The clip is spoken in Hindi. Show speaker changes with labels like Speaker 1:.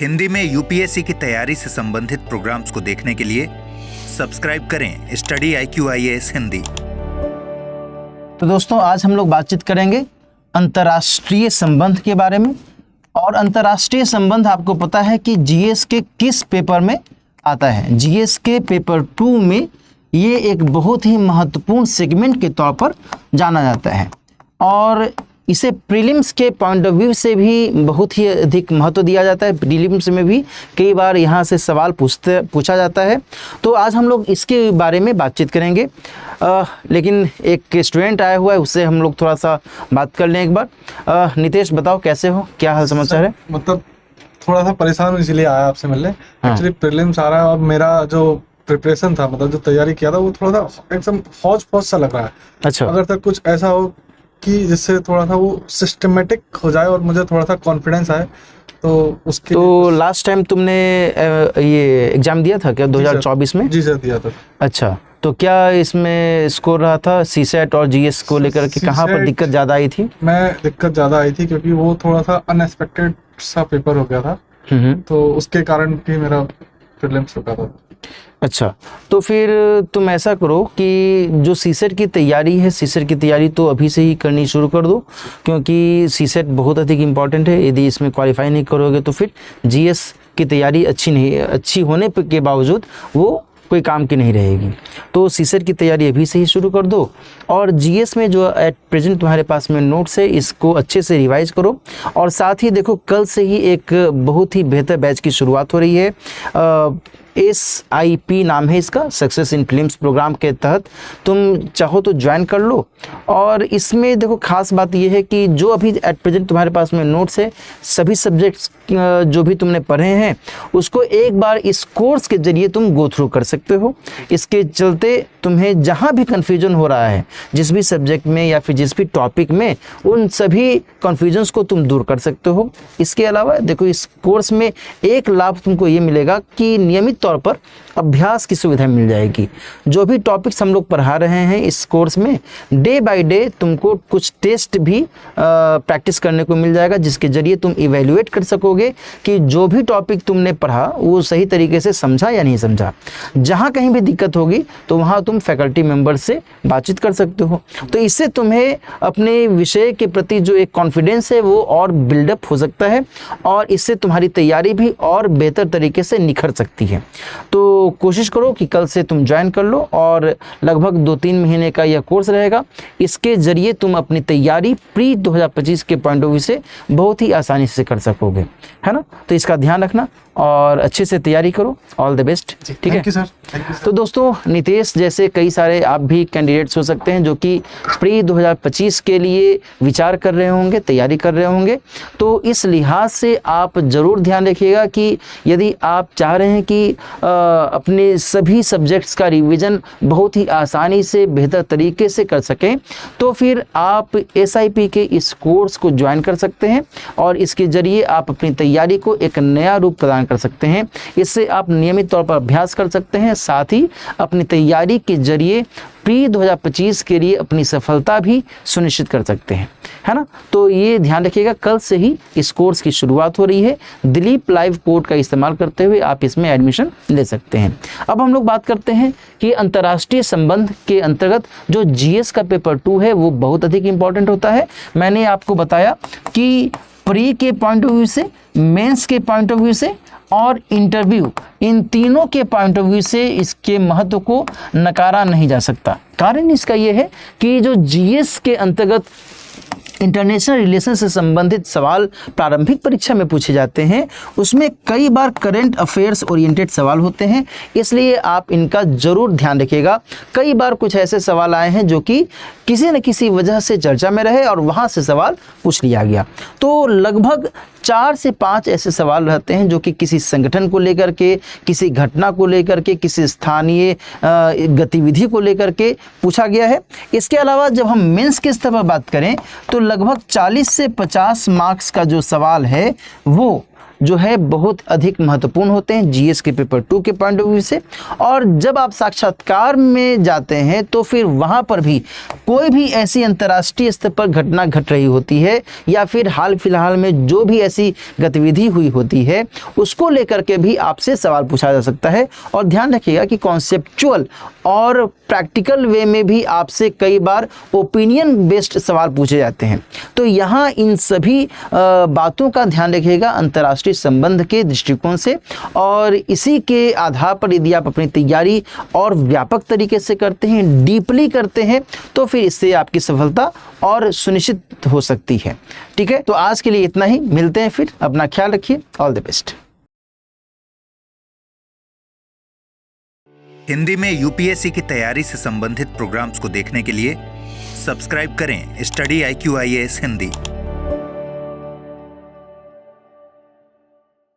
Speaker 1: हिंदी में यूपीएससी की तैयारी से संबंधित प्रोग्राम्स को देखने के लिए सब्सक्राइब करें स्टडी IQIAS हिंदी।
Speaker 2: तो दोस्तों, आज हम लोग बातचीत करेंगे अंतर्राष्ट्रीय संबंध के बारे में। और अंतर्राष्ट्रीय संबंध आपको पता है कि जीएस के किस पेपर में आता है। जीएस के पेपर 2 में ये एक बहुत ही महत्वपूर्ण सेगमेंट के तौर पर जाना जाता है और इसे प्रीलिम्स के पॉइंट ऑफ व्यू से भी बहुत ही अधिक महत्व दिया जाता है। प्रीलिम्स में भी कई बार यहाँ से सवाल पूछा जाता है। तो आज हम लोग इसके बारे में बातचीत करेंगे। लेकिन एक स्टूडेंट आया हुआ है, उससे हम लोग थोड़ा सा बात कर लें एक बार। नितेश, बताओ कैसे हो, क्या हाल समाचार है?
Speaker 3: मतलब थोड़ा सा परेशान हूँ, इसलिए आया आपसे मिलने। एक्चुअली प्रीलिम्स आ रहा है और मेरा जो प्रिपरेशन था, मतलब जो तैयारी किया था, वो थोड़ा सा एकदम फौज सा लग रहा है।
Speaker 2: अच्छा,
Speaker 3: अगर तक कुछ ऐसा हो कि जिससे थोड़ा सा वो सिस्टमेटिक हो जाए और मुझे थोड़ा सा कॉन्फिडेंस आए, तो उसके
Speaker 2: तो लास्ट टाइम तुमने ये एग्जाम दिया था क्या 2024 में?
Speaker 3: जी सर, दिया था।
Speaker 2: अच्छा, तो क्या इसमें स्कोर रहा था सीसेट और जीएस को लेकर के? कहाँ पर दिक्कत ज़्यादा आई थी?
Speaker 3: दिक्कत ज़्यादा आई थी क्योंकि वो थोड़ा सा अनएक्सपेक्टेड सा पेपर हो गया था, तो उसके कारण भी मेरा प्रीलिम्स रुका था।
Speaker 2: अच्छा, तो फिर तुम ऐसा करो कि जो सीसेट की तैयारी है, सीसेट की तैयारी तो अभी से ही करनी शुरू कर दो, क्योंकि सीसेट बहुत अधिक इम्पॉर्टेंट है। यदि इसमें क्वालिफाई नहीं करोगे तो फिर जीएस की तैयारी अच्छी होने के बावजूद वो कोई काम की नहीं रहेगी। तो सीसेट की तैयारी अभी से ही शुरू कर दो और जीएस में जो एट प्रेजेंट तुम्हारे पास में नोट्स है, इसको अच्छे से रिवाइज करो। और साथ ही देखो, कल से ही एक बहुत ही बेहतर बैच की शुरुआत हो रही है। SIP नाम है इसका, सक्सेस इन प्रीलिम्स प्रोग्राम के तहत तुम चाहो तो ज्वाइन कर लो। और इसमें देखो, खास बात यह है कि जो अभी एट प्रेजेंट तुम्हारे पास में नोट्स है, सभी सब्जेक्ट्स जो भी तुमने पढ़े हैं उसको एक बार इस कोर्स के जरिए तुम गो थ्रू कर सकते हो। इसके चलते तुम्हें जहाँ भी कन्फ्यूजन हो रहा है, जिस भी सब्जेक्ट में या फिर जिस भी टॉपिक में, उन सभी कन्फ्यूजन्स को तुम दूर कर सकते हो। इसके अलावा देखो, इस कोर्स में एक लाभ तुमको ये मिलेगा कि नियमित तौर पर अभ्यास की सुविधा मिल जाएगी। जो भी टॉपिक्स हम लोग पढ़ा रहे हैं इस कोर्स में, डे बाय डे तुमको कुछ टेस्ट भी प्रैक्टिस करने को मिल जाएगा, जिसके जरिए तुम इवेल्युएट कर सकोगे कि जो भी टॉपिक तुमने पढ़ा वो सही तरीके से समझा या नहीं समझा। जहाँ कहीं भी दिक्कत होगी तो वहाँ तुम फैकल्टी मेंबर से बातचीत कर सकते हो। तो इससे तुम्हें अपने विषय के प्रति जो एक कॉन्फिडेंस है वो और बिल्डअप हो सकता है और इससे तुम्हारी तैयारी भी और बेहतर तरीके से निखर सकती है। तो कोशिश करो कि कल से तुम ज्वाइन कर लो और लगभग 2-3 महीने का यह कोर्स रहेगा। इसके जरिए तुम अपनी तैयारी प्री 2025 के पॉइंट ऑफ व्यू से बहुत ही आसानी से कर सकोगे, है ना? तो इसका ध्यान रखना और अच्छे से तैयारी करो। All the best. ठीक है?
Speaker 3: Thank you sir.
Speaker 2: तो दोस्तों, नितेश जैसे कई सारे आप भी कैंडिडेट्स हो सकते हैं जो कि प्री 2025 के लिए विचार कर रहे होंगे, तैयारी कर रहे होंगे। तो इस लिहाज से आप ज़रूर ध्यान रखिएगा कि यदि आप चाह रहे हैं कि अपने सभी सब्जेक्ट्स का रिवीजन बहुत ही आसानी से बेहतर तरीके से कर सकें, तो फिर आप SIP के इस कोर्स को ज्वाइन कर सकते हैं और इसके ज़रिए आप अपनी तैयारी को एक नया रूप प्रदान कर सकते हैं। इससे आप नियमित तौर पर अभ्यास कर सकते हैं, साथ ही अपनी तैयारी के जरिए प्री 2025 के लिए अपनी सफलता भी सुनिश्चित कर सकते हैं, है ना? तो ये ध्यान रखिएगा, कल से ही इस कोर्स की शुरुआत हो रही है। दिलीप लाइव कोड का इस्तेमाल करते हुए आप इसमें एडमिशन ले सकते हैं। अब हम लोग बात करते हैं कि अंतर्राष्ट्रीय संबंध के अंतर्गत जो जीएस का पेपर 2 है वो बहुत अधिक इंपॉर्टेंट होता है। मैंने आपको बताया कि प्री के पॉइंट ऑफ व्यू से, मेंस के पॉइंट ऑफ व्यू से और इंटरव्यू, इन तीनों के पॉइंट ऑफ व्यू से इसके महत्व को नकारा नहीं जा सकता। कारण इसका यह है कि जो जीएस के अंतर्गत इंटरनेशनल रिलेशन से संबंधित सवाल प्रारंभिक परीक्षा में पूछे जाते हैं, उसमें कई बार करंट अफेयर्स ओरिएंटेड सवाल होते हैं, इसलिए आप इनका जरूर ध्यान रखिएगा। कई बार कुछ ऐसे सवाल आए हैं जो कि किसी न किसी वजह से चर्चा में रहे और वहाँ से सवाल पूछ लिया गया। तो लगभग 4 से 5 ऐसे सवाल रहते हैं जो कि किसी संगठन को लेकर के, किसी घटना को लेकर के, किसी स्थानीय गतिविधि को लेकर के पूछा गया है। इसके अलावा जब हम मेंस के स्तर पर बात करें तो लगभग 40 से 50 मार्क्स का जो सवाल है वो जो है बहुत अधिक महत्वपूर्ण होते हैं जीएस के पेपर 2 के पॉइंट ऑफ व्यू से। और जब आप साक्षात्कार में जाते हैं तो फिर वहाँ पर भी कोई भी ऐसी अंतर्राष्ट्रीय स्तर पर घटना घट रही होती है या फिर हाल फिलहाल में जो भी ऐसी गतिविधि हुई होती है उसको लेकर के भी आपसे सवाल पूछा जा सकता है। और ध्यान रखिएगा कि कॉन्सेप्चुअल और प्रैक्टिकल वे में भी आपसे कई बार ओपिनियन बेस्ड सवाल पूछे जाते हैं। तो यहाँ इन सभी बातों का ध्यान रखिएगा अंतर्राष्ट्रीय संबंध के दृष्टिकोण से, और इसी के आधार पर यदि आप अपनी तैयारी और व्यापक तरीके से करते हैं, डीपली करते हैं, तो फिर इससे आपकी सफलता और सुनिश्चित हो सकती है। ठीक है, तो आज के लिए इतना ही, मिलते हैं फिर, अपना ख्याल रखिए, ऑल द बेस्ट।
Speaker 1: हिंदी में यूपीएससी की तैयारी से संबंधित प्रोग्राम्स को देखने के लिए सब्सक्राइब करें स्टडी IQ IAS हिंदी।